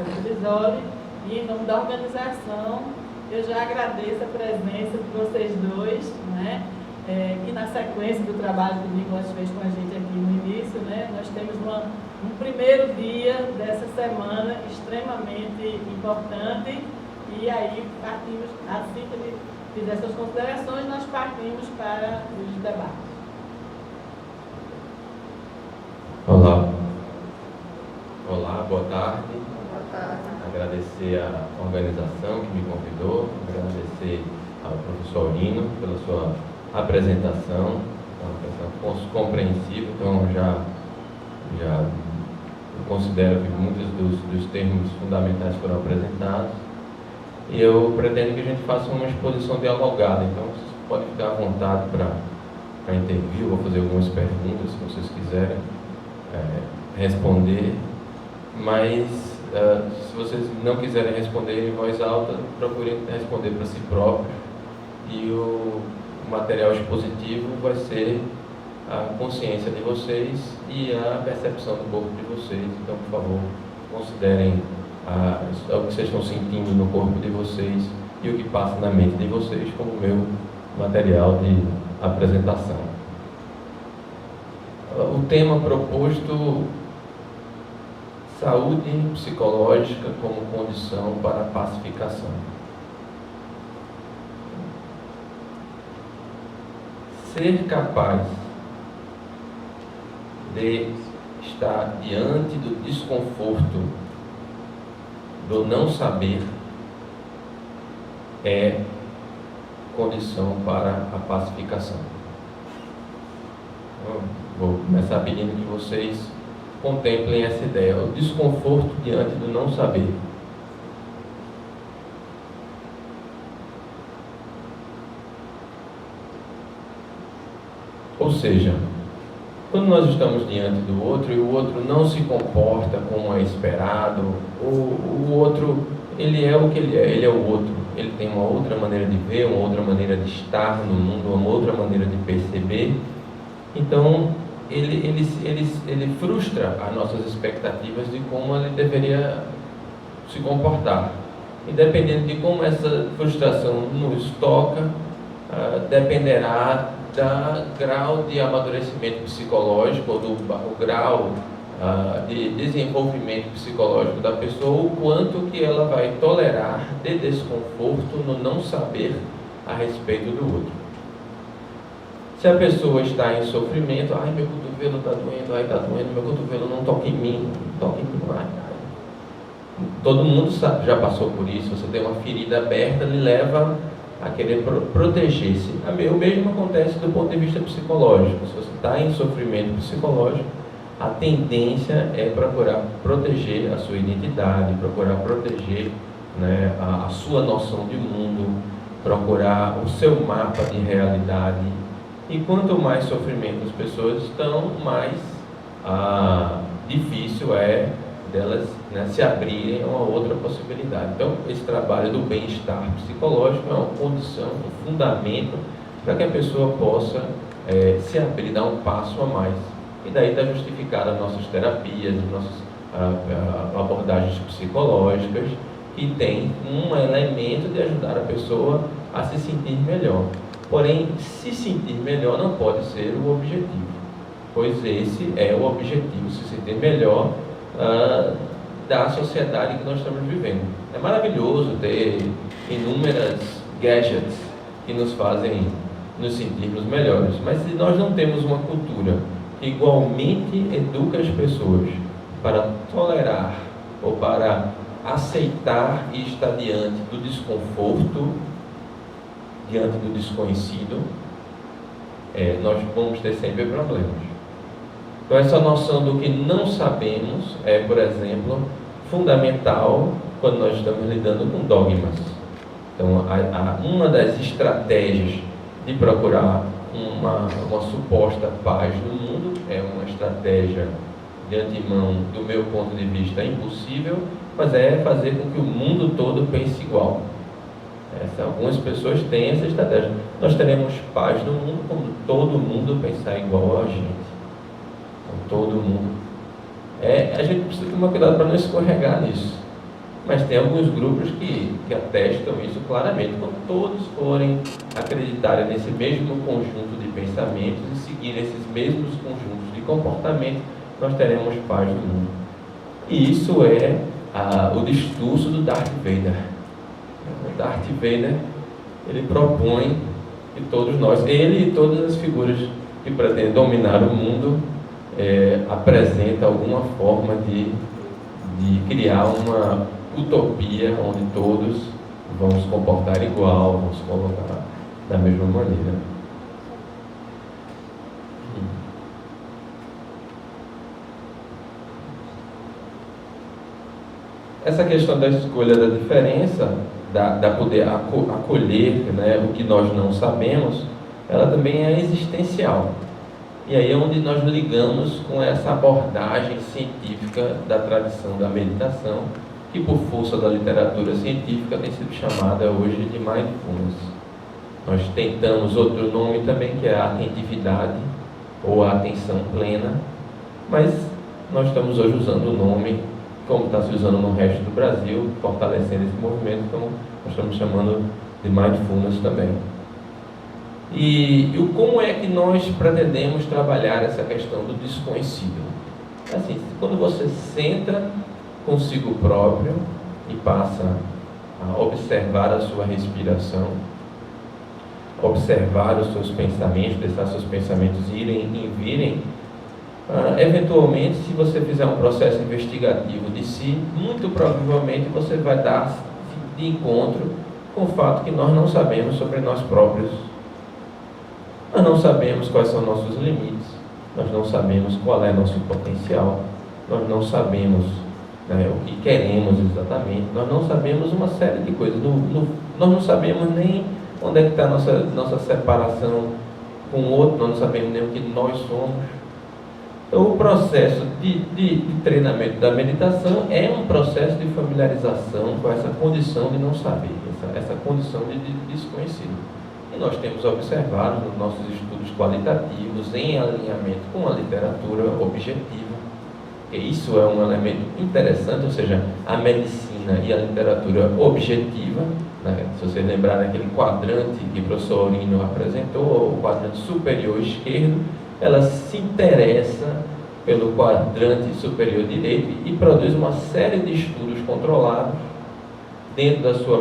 Marcelo Pirisoli, e em nome da organização, eu já agradeço a presença de vocês dois, né? Que na sequência do trabalho que o Nicolas fez com a gente aqui no início, né? Nós temos um primeiro dia dessa semana extremamente importante, e aí partimos, assim que ele fizer suas considerações, nós partimos para os debates. Olá, boa tarde. Agradecer a organização que me convidou, agradecer ao professor Aurino pela sua apresentação, uma apresentação compreensiva, então já considero que muitos dos termos fundamentais foram apresentados, e eu pretendo que a gente faça uma exposição dialogada, então vocês podem ficar à vontade para intervir, vou fazer algumas perguntas, se vocês quiserem responder, mas se vocês não quiserem responder em voz alta, procurem responder para si próprio, e o material expositivo vai ser a consciência de vocês e a percepção do corpo de vocês. Então, por favor, considerem o que vocês estão sentindo no corpo de vocês e o que passa na mente de vocês como meu material de apresentação. O tema proposto: saúde psicológica como condição para a pacificação. Ser capaz de estar diante do desconforto do não saber é condição para a pacificação. Então, vou começar pedindo que vocês contemplem essa ideia, o desconforto diante do não saber. Ou seja, quando nós estamos diante do outro e o outro não se comporta como é esperado, o outro, ele é o que ele é o outro, ele tem uma outra maneira de ver, uma outra maneira de estar no mundo, uma outra maneira de perceber, então ele frustra as nossas expectativas de como ele deveria se comportar. E dependendo de como essa frustração nos toca, dependerá do grau de amadurecimento psicológico, ou do grau de desenvolvimento psicológico da pessoa, o quanto que ela vai tolerar de desconforto no não saber a respeito do outro. Se a pessoa está em sofrimento, ai, meu cotovelo está doendo, ai, está doendo, meu cotovelo não toca em mim, ai. Todo mundo sabe, já passou por isso. Você tem uma ferida aberta, ele leva a querer proteger-se. O mesmo acontece do ponto de vista psicológico. Se você está em sofrimento psicológico, a tendência é procurar proteger a sua identidade, procurar proteger, né, a sua noção de mundo, procurar o seu mapa de realidade. E quanto mais sofrimento as pessoas estão, mais difícil é delas, né, se abrirem a uma outra possibilidade. Então, esse trabalho do bem-estar psicológico é uma condição, um fundamento para que a pessoa possa se abrir, dar um passo a mais. E daí está justificada as nossas terapias, as nossas abordagens psicológicas, que tem um elemento de ajudar a pessoa a se sentir melhor. Porém, se sentir melhor não pode ser o objetivo, pois esse é o objetivo, se sentir melhor da sociedade que nós estamos vivendo. É maravilhoso ter inúmeras gadgets que nos fazem nos sentirmos melhores, mas se nós não temos uma cultura que igualmente educa as pessoas para tolerar ou para aceitar e estar diante do desconforto, diante do desconhecido, nós vamos ter sempre problemas. Então, essa noção do que não sabemos é, por exemplo, fundamental quando nós estamos lidando com dogmas. Então, uma das estratégias de procurar uma suposta paz no mundo é uma estratégia de antemão, do meu ponto de vista, impossível, mas é fazer com que o mundo todo pense igual. Algumas pessoas têm essa estratégia. Nós teremos paz no mundo quando todo mundo pensar igual a gente. Todo mundo. A gente precisa tomar cuidado para não escorregar nisso. Mas tem alguns grupos que atestam isso claramente. Quando todos forem acreditarem nesse mesmo conjunto de pensamentos e seguirem esses mesmos conjuntos de comportamento, nós teremos paz no mundo. E isso é o discurso do Darth Vader. O Darth Vader, ele propõe que todos nós, ele e todas as figuras que pretendem dominar o mundo, apresenta alguma forma de criar uma utopia onde todos vão se comportar igual, vão se colocar da mesma maneira. Essa questão da escolha da diferença, da poder acolher, né, o que nós não sabemos, ela também é existencial. E aí é onde nós ligamos com essa abordagem científica da tradição da meditação, que por força da literatura científica tem sido chamada hoje de mindfulness. Nós tentamos outro nome também, que é a atentividade ou a atenção plena, mas nós estamos hoje usando o nome como está se usando no resto do Brasil, fortalecendo esse movimento, então nós estamos chamando de mindfulness também. E como é que nós pretendemos trabalhar essa questão do desconhecido? Assim, quando você senta consigo próprio e passa a observar a sua respiração, observar os seus pensamentos, deixar seus pensamentos irem e virem, eventualmente, se você fizer um processo investigativo de si, muito provavelmente você vai dar de encontro com o fato que nós não sabemos sobre nós próprios. Nós não sabemos quais são nossos limites, nós não sabemos qual é nosso potencial, nós não sabemos o que queremos exatamente, nós não sabemos uma série de coisas, nós não sabemos nem onde é que está a nossa separação com o outro, nós não sabemos nem o que nós somos. Então, o processo de treinamento da meditação é um processo de familiarização com essa condição de não saber, essa condição de desconhecido. E nós temos observado nos nossos estudos qualitativos, em alinhamento com a literatura objetiva, que isso é um elemento interessante, ou seja, a medicina e a literatura objetiva, né? Se você lembrar daquele quadrante que o professor Aurino apresentou, o quadrante superior esquerdo, ela se interessa pelo quadrante superior direito e produz uma série de estudos controlados dentro da sua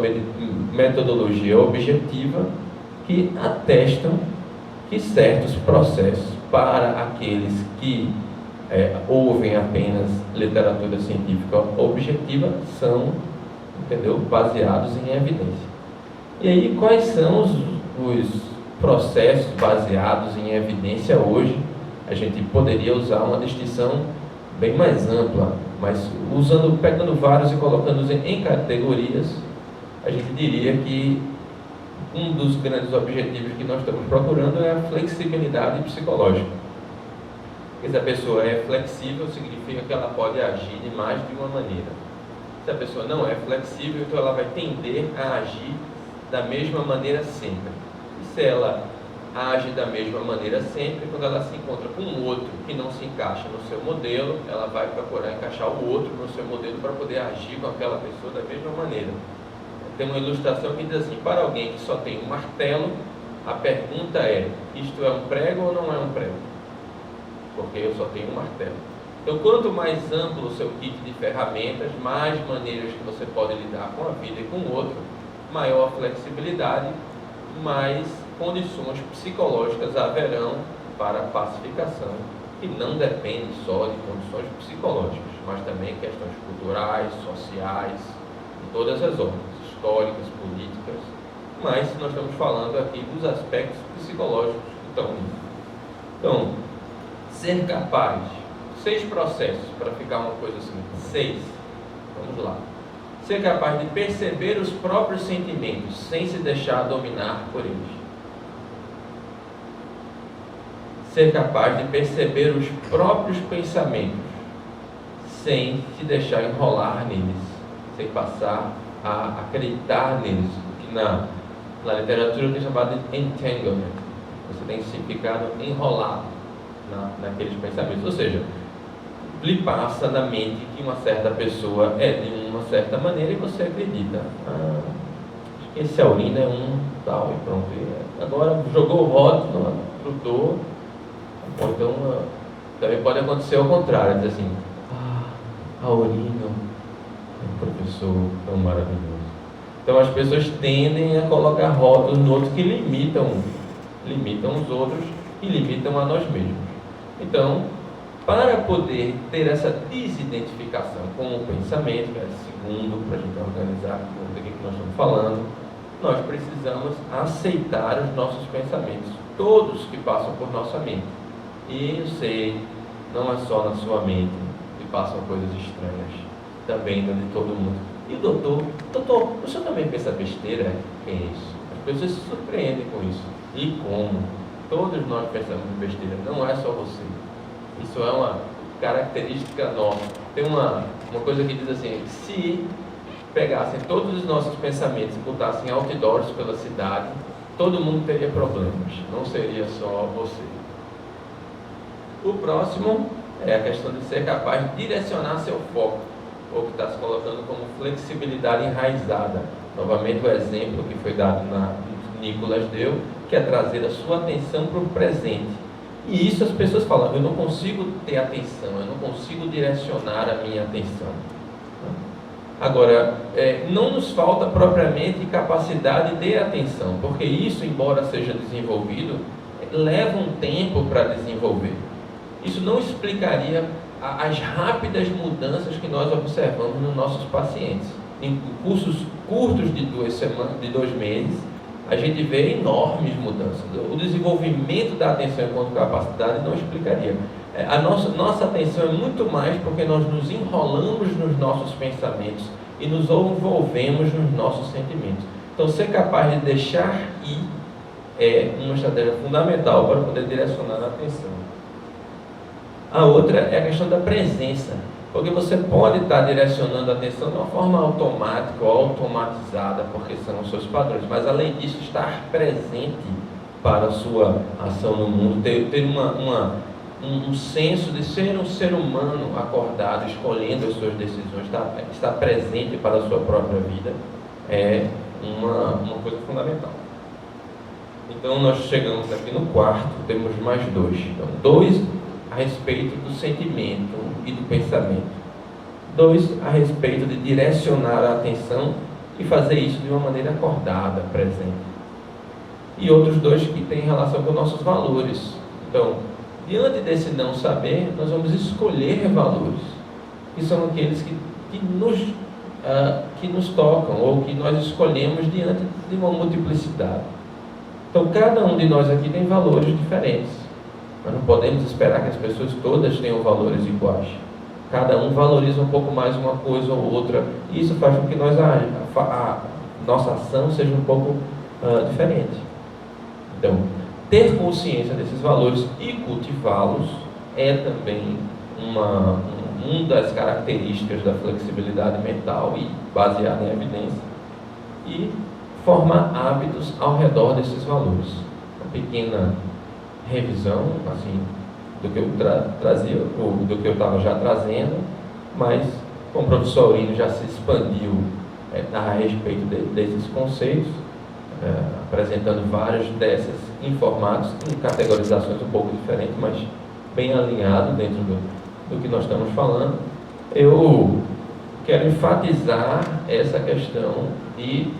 metodologia objetiva que atestam que certos processos, para aqueles que ouvem apenas literatura científica objetiva, são, baseados em evidência. E aí, quais são os processos baseados em evidência hoje? A gente poderia usar uma distinção bem mais ampla, mas pegando vários e colocando-os em categorias, a gente diria que um dos grandes objetivos que nós estamos procurando é a flexibilidade psicológica. Porque se a pessoa é flexível, significa que ela pode agir de mais de uma maneira. Se a pessoa não é flexível, então ela vai tender a agir da mesma maneira sempre. E se ela age da mesma maneira sempre, quando ela se encontra com um outro que não se encaixa no seu modelo, ela vai procurar encaixar o outro no seu modelo para poder agir com aquela pessoa da mesma maneira. Tem uma ilustração que diz assim: para alguém que só tem um martelo, a pergunta é: isto é um prego ou não é um prego? Porque eu só tenho um martelo. Então, quanto mais amplo o seu kit de ferramentas, mais maneiras que você pode lidar com a vida e com o outro, maior a flexibilidade, mais condições psicológicas haverão para a pacificação, que não depende só de condições psicológicas, mas também questões culturais, sociais, de todas as ordens, históricas, políticas, mas nós estamos falando aqui dos aspectos psicológicos que estão nisso. Então, ser capaz, 6 processos, para ficar uma coisa assim, 6, vamos lá. Ser capaz de perceber os próprios sentimentos, sem se deixar dominar por eles. Ser capaz de perceber os próprios pensamentos, sem se deixar enrolar neles, sem passar a acreditar neles, o que na literatura tem chamado de entanglement. Você tem ficado enrolado naqueles pensamentos, ou seja, lhe passa na mente que uma certa pessoa é de uma certa maneira e você acredita. Acho que esse Aurino é um tal, e pronto. E agora jogou o rótulo, grudou. Então, também pode acontecer ao contrário, dizer assim, Aurino é um professor tão maravilhoso. Então as pessoas tendem a colocar rótulos no outro que limitam os outros e limitam a nós mesmos. Então, para poder ter essa desidentificação com o pensamento, que é segundo, para a gente organizar o que nós estamos falando, nós precisamos aceitar os nossos pensamentos, todos que passam por nossa mente. E eu sei, não é só na sua mente que passam coisas estranhas, também na de todo mundo. E o doutor, o senhor também pensa besteira? Quem é isso? As pessoas se surpreendem com isso. E como? Todos nós pensamos besteira, não é só você. Isso é uma característica nossa. Tem uma coisa que diz assim, se pegassem todos os nossos pensamentos e botassem outdoors pela cidade, todo mundo teria problemas, não seria só você. O próximo é a questão de ser capaz de direcionar seu foco, ou que está se colocando como flexibilidade enraizada. Novamente o exemplo que foi dado Nicolas deu, que é trazer a sua atenção para o presente. E isso as pessoas falam, eu não consigo ter atenção, eu não consigo direcionar a minha atenção. Agora, não nos falta propriamente capacidade de atenção, porque isso, embora seja desenvolvido, leva um tempo para desenvolver. Isso não explicaria as rápidas mudanças que nós observamos nos nossos pacientes. Em cursos curtos de 2 semanas, de 2 meses, a gente vê enormes mudanças. O desenvolvimento da atenção enquanto capacidade não explicaria. A nossa atenção é muito mais porque nós nos enrolamos nos nossos pensamentos e nos envolvemos nos nossos sentimentos. Então, ser capaz de deixar ir é uma estratégia fundamental para poder direcionar a atenção. A outra é a questão da presença, porque você pode estar direcionando a atenção de uma forma automática ou automatizada, porque são os seus padrões, mas além disso, estar presente para a sua ação no mundo, ter um senso de ser um ser humano acordado, escolhendo as suas decisões, estar presente para a sua própria vida, é uma coisa fundamental. Então, nós chegamos aqui no quarto, temos mais 2. Então, 2 a respeito do sentimento e do pensamento. 2 a respeito de direcionar a atenção e fazer isso de uma maneira acordada, presente. E outros 2 que têm relação com nossos valores. Então, diante desse não saber, nós vamos escolher valores, que são aqueles que nos tocam, ou que nós escolhemos diante de uma multiplicidade. Então, cada um de nós aqui tem valores diferentes. Nós não podemos esperar que as pessoas todas tenham valores iguais. Cada um valoriza um pouco mais uma coisa ou outra, e isso faz com que a nossa ação seja um pouco diferente. Então, ter consciência desses valores e cultivá-los é também uma das características da flexibilidade mental e baseada em evidência. E formar hábitos ao redor desses valores. Uma pequena revisão, assim, do que eu trazia, ou do que eu estava já trazendo, mas como o professor Aurino já se expandiu a respeito desses conceitos, apresentando vários desses em formatos, em categorizações um pouco diferentes, mas bem alinhado dentro do que nós estamos falando, eu quero enfatizar essa questão de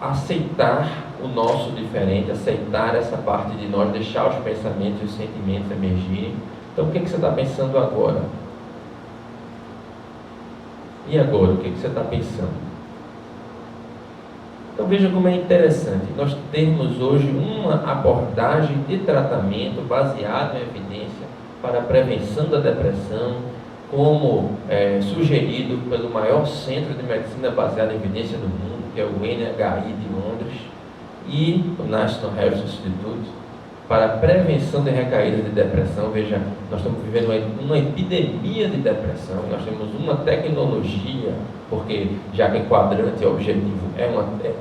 aceitar o nosso diferente, aceitar essa parte de nós, deixar os pensamentos e os sentimentos emergirem. Então, o que você está pensando agora? E agora, o que você está pensando? Então, veja como é interessante nós termos hoje uma abordagem de tratamento baseada em evidência para a prevenção da depressão, como sugerido pelo maior centro de medicina baseada em evidência do mundo, que é o NHI de Londres, e o National Health Institute, para a prevenção de recaídas de depressão. Veja, nós estamos vivendo uma epidemia de depressão, nós temos uma tecnologia, porque já que quadrante objetivo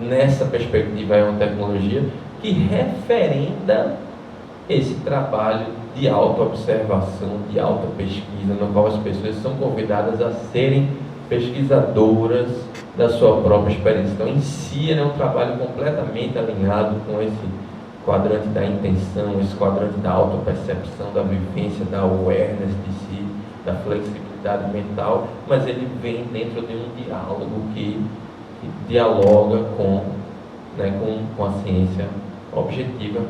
nessa perspectiva é uma tecnologia que referenda esse trabalho de autoobservação, de autopesquisa, no qual as pessoas são convidadas a serem pesquisadoras da sua própria experiência. Então, em si, é um trabalho completamente alinhado com esse quadrante da intenção, esse quadrante da autopercepção, da vivência, da awareness de si, da flexibilidade mental, mas ele vem dentro de um diálogo que dialoga com a ciência objetiva.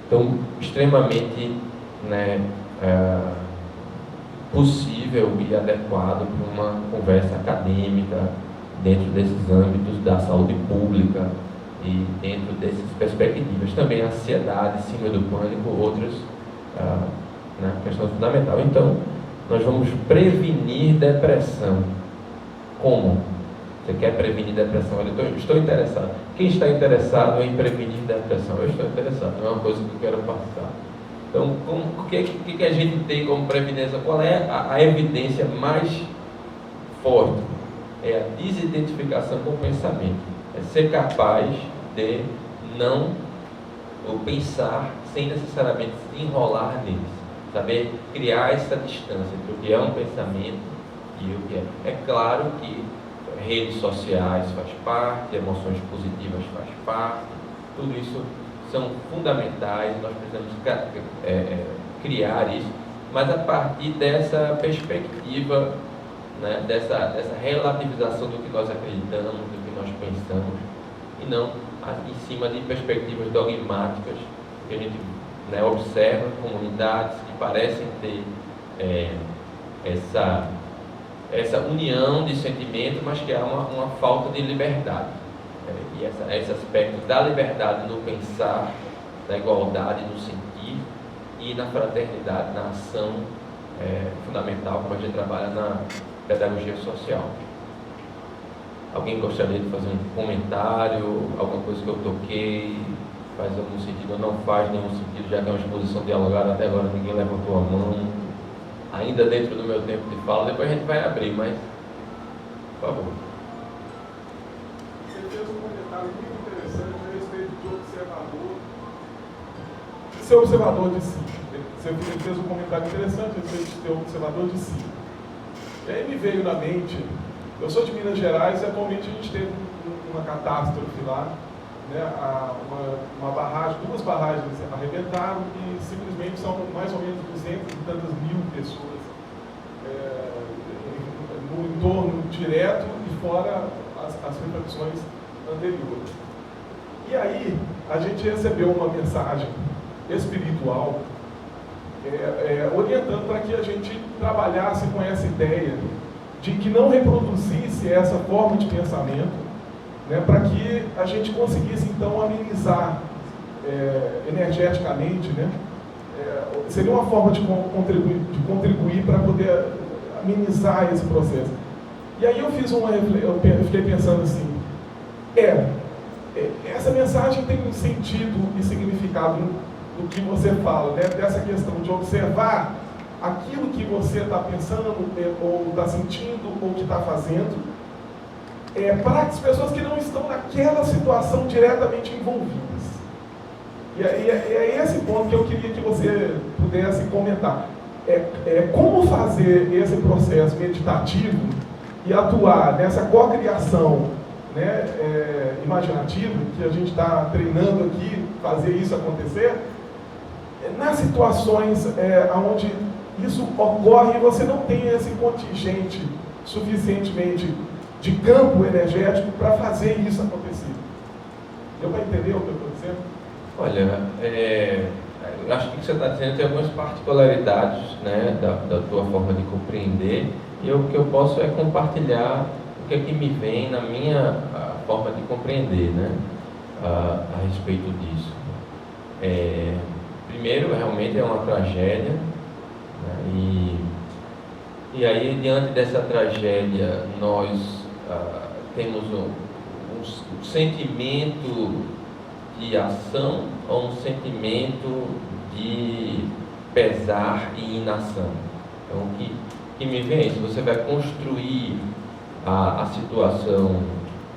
Então, extremamente possível e adequado para uma conversa acadêmica dentro desses âmbitos da saúde pública e dentro dessas perspectivas. Também a ansiedade, síndrome do pânico, outras questões fundamentais. Então, nós vamos prevenir depressão. Como? Você quer prevenir depressão? Eu estou interessado. Quem está interessado em prevenir depressão? Eu estou interessado. Não é uma coisa que eu quero passar. Então, o que a gente tem como previdência? Qual é a evidência mais forte? É a desidentificação com o pensamento. É ser capaz de não pensar sem necessariamente se enrolar neles. Saber criar essa distância entre o que é um pensamento e o que é. É claro que redes sociais faz parte, emoções positivas faz parte, tudo isso são fundamentais, nós precisamos criar isso, mas a partir dessa perspectiva, dessa relativização do que nós acreditamos, do que nós pensamos, e não em cima de perspectivas dogmáticas que a gente observa comunidades que parecem ter essa união de sentimento, mas que há uma falta de liberdade. E esse aspecto da liberdade no pensar, da igualdade no sentir e na fraternidade, na ação fundamental, como a gente trabalha na pedagogia social. Alguém gostaria de fazer um comentário, alguma coisa que eu toquei, faz algum sentido ou não faz nenhum sentido, já que é uma exposição dialogada, até agora ninguém levantou a mão, ainda dentro do meu tempo de fala, depois a gente vai abrir, mas, por favor. Você fez um comentário muito interessante a respeito de observador, de ser observador de si. Você fez um comentário interessante a respeito de ser observador de si. E aí me veio na mente, eu sou de Minas Gerais e atualmente a gente teve uma catástrofe lá, uma barragem, 2 barragens arrebentaram e simplesmente são mais ou menos 200 e tantas mil pessoas no entorno direto e fora as repercussões anteriores. E aí a gente recebeu uma mensagem espiritual orientando para que a gente trabalhasse com essa ideia de que não reproduzisse essa forma de pensamento, para que a gente conseguisse então amenizar energeticamente, seria uma forma de contribuir para poder amenizar esse processo. E aí eu fiquei pensando assim, essa mensagem tem um sentido e significado no que você fala, dessa questão de observar aquilo que você está pensando, ou está sentindo, ou que está fazendo, para as pessoas que não estão naquela situação diretamente envolvidas. E é esse ponto que eu queria que você pudesse comentar. Como fazer esse processo meditativo e atuar nessa cocriação imaginativa, que a gente está treinando aqui, fazer isso acontecer, nas situações onde isso ocorre e você não tem esse contingente suficientemente de campo energético para fazer isso acontecer. Deu para entender o que eu estou dizendo? Olha, eu acho que o que você está dizendo tem algumas particularidades da tua forma de compreender, e o que eu posso é compartilhar o que é que me vem na minha forma de compreender a respeito disso. Primeiro, realmente é uma tragédia, e aí, diante dessa tragédia, nós temos um sentimento de ação ou um sentimento de pesar e inação. Então, o que me vem é isso: você vai construir a situação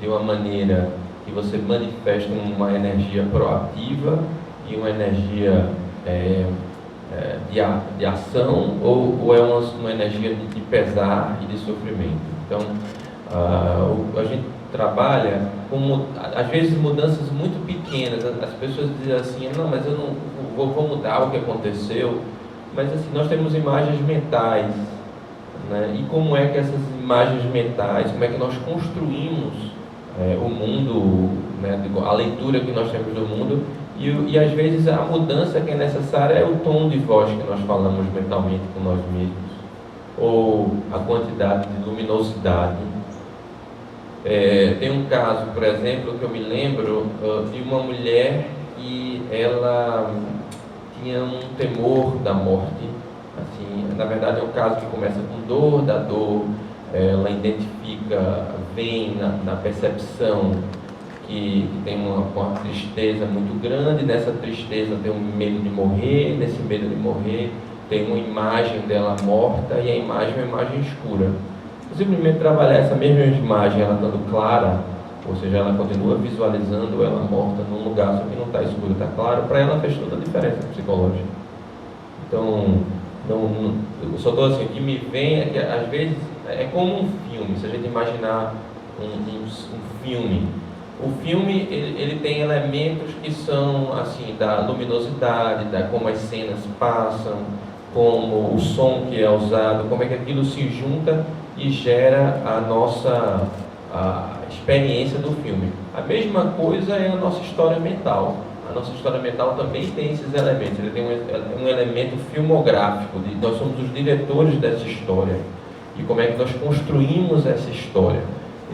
de uma maneira que você manifesta uma energia proativa e uma energia de ação, ou é uma energia de pesar e de sofrimento? Então, a gente trabalha com, às vezes, mudanças muito pequenas. As pessoas dizem assim, não, mas eu não vou mudar o que aconteceu. Mas assim, nós temos imagens mentais, né? E como é que essas imagens mentais, como é que nós construímos o mundo, né? A leitura que nós temos do mundo, e às vezes a mudança que é necessária é o tom de voz que nós falamos mentalmente com nós mesmos, ou a quantidade de luminosidade. Tem um caso, por exemplo, que eu me lembro de uma mulher que ela tinha um temor da morte. Assim, na verdade é um caso que começa com dor, da dor ela identifica, vem na percepção que tem uma tristeza muito grande. Nessa tristeza tem um medo de morrer, nesse medo de morrer tem uma imagem dela morta, e a imagem é uma imagem escura. Simplesmente trabalhar essa mesma imagem, ela estando clara, ou seja, ela continua visualizando ela morta num lugar, só que não está escuro, está claro, para ela fez toda a diferença psicológica. Então, eu só estou assim, o que me vem é que às vezes é como um filme. Se a gente imaginar um filme, o filme ele tem elementos que são assim, da luminosidade, da como as cenas passam, como o som que é usado, como é que aquilo se junta e gera a experiência do filme. A mesma coisa é a nossa história mental. A nossa história mental também tem esses elementos. Ele tem um elemento filmográfico. Nós somos os diretores dessa história. E como é que nós construímos essa história.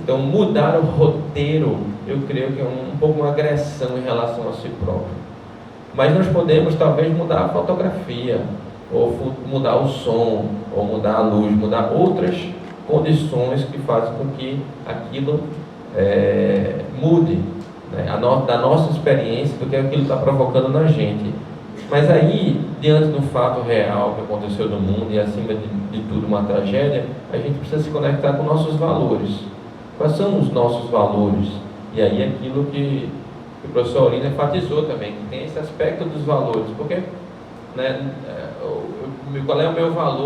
Então, mudar o roteiro, eu creio que é um pouco uma agressão em relação a si próprio. Mas nós podemos, talvez, mudar a fotografia, ou mudar o som, ou mudar a luz, mudar outras condições que fazem com que aquilo mude, né? Da nossa experiência, do que aquilo está provocando na gente. Mas aí, diante do fato real que aconteceu no mundo, e acima de tudo uma tragédia, a gente precisa se conectar com nossos valores. Quais são os nossos valores? E aí aquilo que o professor Aurino enfatizou também, que tem esse aspecto dos valores, porque, né, qual é o meu valor?